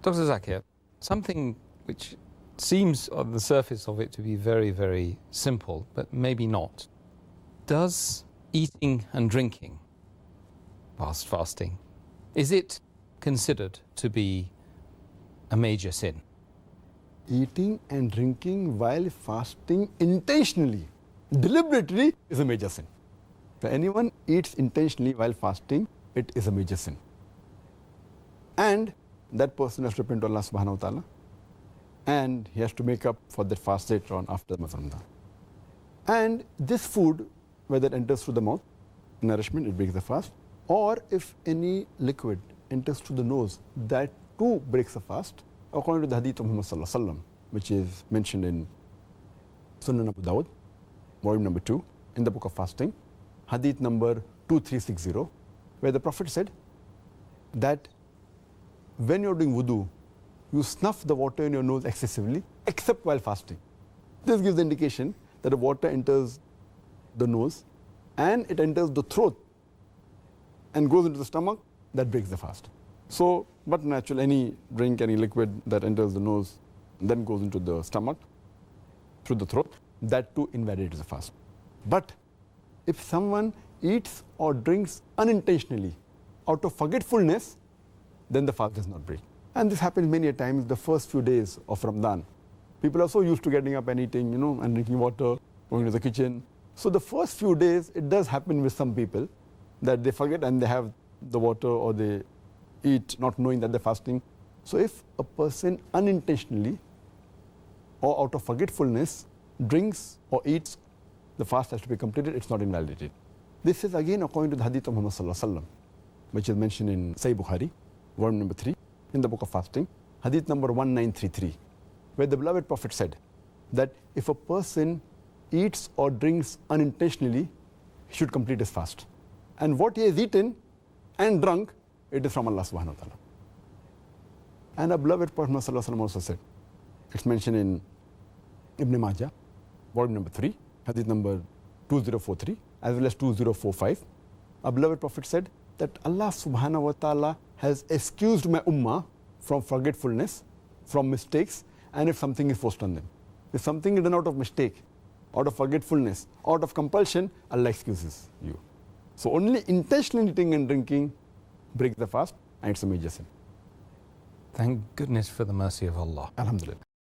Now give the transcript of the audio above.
Dr. Zakir, something which seems on the surface of it to be very, very simple, but maybe not. Does eating and drinking, whilst fasting, is it considered to be a major sin? Eating and drinking while fasting intentionally, deliberately, is a major sin. If anyone eats intentionally while fasting, it is a major sin. And that person has to repent to Allah subhanahu wa ta'ala, and he has to make up for that fast later on after Ramadan. And this food, whether it enters through the mouth, nourishment, it breaks the fast, or if any liquid enters through the nose, that too breaks the fast, according to the hadith of Muhammad sallallahu alaihi wasallam, which is mentioned in Sunan Abu Dawud, volume number 2, in the book of fasting, hadith number 2360, where the Prophet said that when you're doing wudu, you snuff the water in your nose excessively, except while fasting. This gives the indication that the water enters the nose and it enters the throat and goes into the stomach. That breaks the fast. So, but naturally, any drink, any liquid that enters the nose and then goes into the stomach through the throat, that too invalidates the fast. But if someone eats or drinks unintentionally out of forgetfulness, then the fast does not break. And this happens many a times the first few days of Ramadan. People are so used to getting up and eating, and drinking water, going to the kitchen. So the first few days, it does happen with some people that they forget and they have the water, or they eat not knowing that they're fasting. So if a person unintentionally or out of forgetfulness drinks or eats, the fast has to be completed, it's not invalidated. This is again according to the hadith of Muhammad sallallahu alaihi wasallam, which is mentioned in Sahih Bukhari, volume number 3, in the book of fasting, hadith number 1933, where the beloved Prophet said that if a person eats or drinks unintentionally, he should complete his fast. And what he has eaten and drunk, it is from Allah subhanahu wa ta'ala. And our beloved Prophet sallallahu alaihi wasallam also said, it's mentioned in Ibn Majah, volume number 3, hadith number 2043, as well as 2045. Our beloved Prophet said that Allah subhanahu wa ta'ala has excused my ummah from forgetfulness, from mistakes, and if something is forced on them. If something is done out of mistake, out of forgetfulness, out of compulsion, Allah excuses you. So only intentionally eating and drinking breaks the fast, and it's a major sin. Thank goodness for the mercy of Allah. Alhamdulillah.